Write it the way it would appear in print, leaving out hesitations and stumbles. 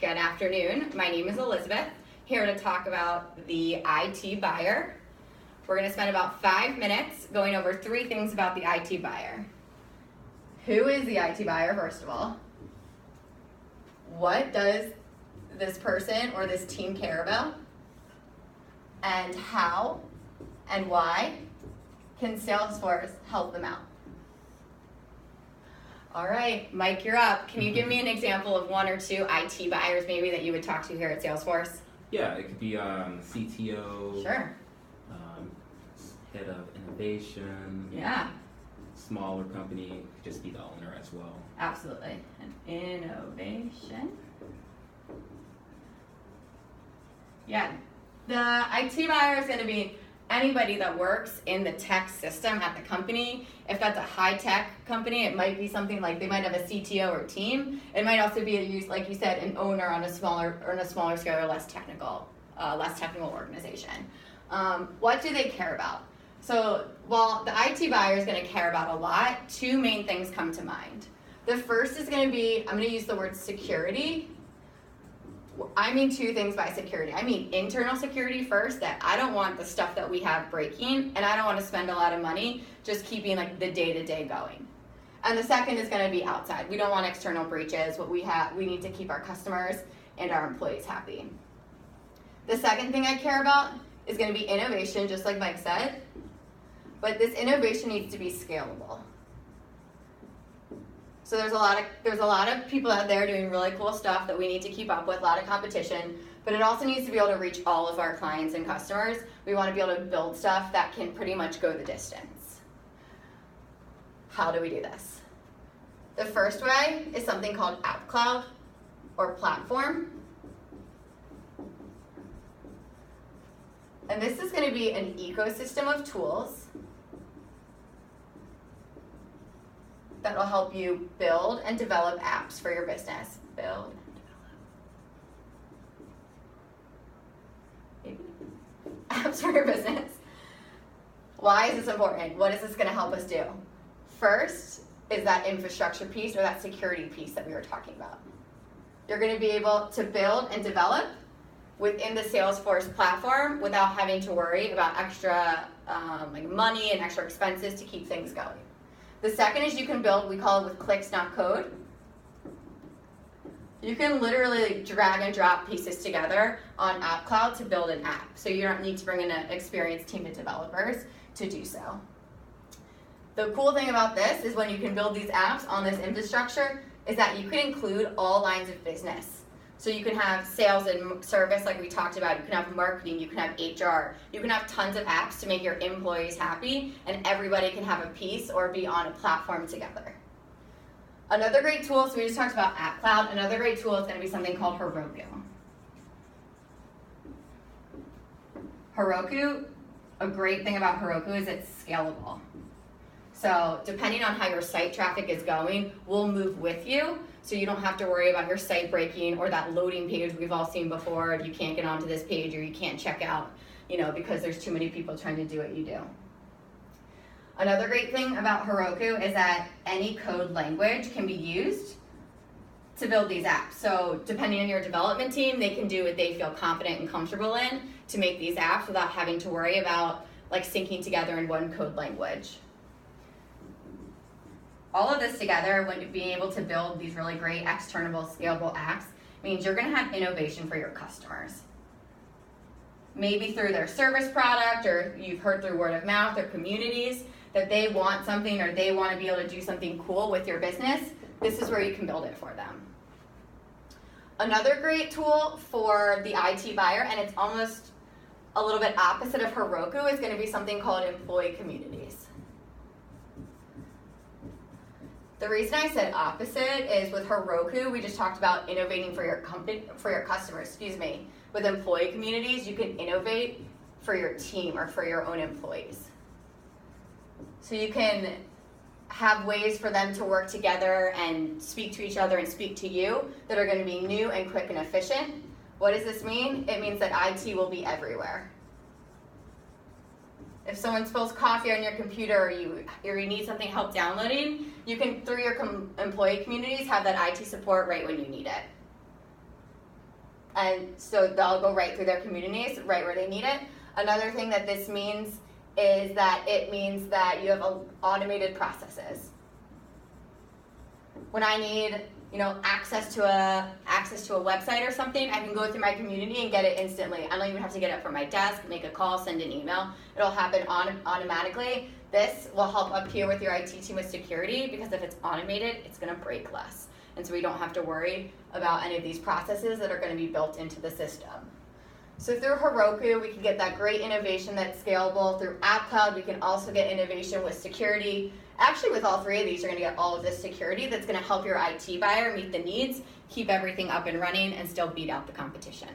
Good afternoon. My name is Elizabeth, here to talk about the IT buyer. We're going to spend about 5 minutes going over 3 things about the IT buyer. Who is the IT buyer, first of all? What does this person or this team care about? And how and why can Salesforce help them out? All right, Mike, you're up. Can you give me an example of 1 or 2 IT buyers maybe that you would talk to here at Salesforce? Yeah, it could be CTO, Sure. head of innovation, Yeah, smaller company, it could just be the owner as well. absolutely. And innovation. Yeah, the IT buyer is going to be anybody that works in the tech system at the company. If that's a high-tech company, it might be something like they might have a CTO or team. It might also be, like you said, an owner on a smaller scale or less technical organization. What do they care about? So while the IT buyer is going to care about a lot, 2 main things come to mind. The first is going to be, I'm going to use the word security. I mean 2 things by security. I mean internal security first, that I don't want the stuff that we have breaking, and I don't want to spend a lot of money just keeping like the day-to-day going. And the second is going to be outside. We don't want external breaches. We need to keep our customers and our employees happy. The second thing I care about is going to be innovation, just like Mike said, but this innovation needs to be scalable. So there's a lot of people out there doing really cool stuff that we need to keep up with, a lot of competition, but it also needs to be able to reach all of our clients and customers. We want to be able to build stuff that can pretty much go the distance. How do we do this? The first way is something called App Cloud or platform. And this is going to be an ecosystem of tools that will help you build and develop apps for your business. Build and develop apps for your business. Why is this important? What is this going to help us do? First is that infrastructure piece or that security piece that we were talking about. You're going to be able to build and develop within the Salesforce platform without having to worry about extra money and extra expenses to keep things going. The second is you can build, we call it with clicks, not code. You can literally drag and drop pieces together on App Cloud to build an app. So you don't need to bring in an experienced team of developers to do so. The cool thing about this is when you can build these apps on this infrastructure is that you can include all lines of business. So you can have sales and service like we talked about, you can have marketing, you can have HR, you can have tons of apps to make your employees happy, and everybody can have a piece or be on a platform together. Another great tool, so we just talked about App Cloud, another great tool is going to be something called Heroku. Heroku, a great thing about Heroku is it's scalable. So depending on how your site traffic is going, we'll move with you. So you don't have to worry about your site breaking or that loading page we've all seen before. You can't get onto this page or you can't check out, because there's too many people trying to do what you do. Another great thing about Heroku is that any code language can be used to build these apps. So depending on your development team, they can do what they feel confident and comfortable in to make these apps without having to worry about syncing together in one code language. All of this together, when being able to build these really great external scalable apps, means you're going to have innovation for your customers. Maybe through their service product, or you've heard through word of mouth or communities that they want something or they want to be able to do something cool with your business. This is where you can build it for them. Another great tool for the IT buyer, and it's almost a little bit opposite of Heroku, is going to be something called employee communities. The reason I said opposite is with Heroku, we just talked about innovating for your customers, With employee communities, you can innovate for your team or for your own employees. So you can have ways for them to work together and speak to each other and speak to you that are going to be new and quick and efficient. What does this mean? It means that IT will be everywhere. If someone spills coffee on your computer or you need something help downloading, you can, through your employee communities, have that IT support right when you need it. and so they'll go right through their communities, right where they need it. Another thing that this means is that it means that you have automated processes. When I need, access to a website or something, I can go through my community and get it instantly. I don't even have to get up from my desk, make a call, send an email. It'll happen automatically. This will help up here with your IT team with security, because if it's automated, it's going to break less. And so we don't have to worry about any of these processes that are going to be built into the system. So through Heroku, we can get that great innovation that's scalable. Through App Cloud, we can also get innovation with security. Actually, with all three of these, you're going to get all of this security that's going to help your IT buyer meet the needs, keep everything up and running, and still beat out the competition.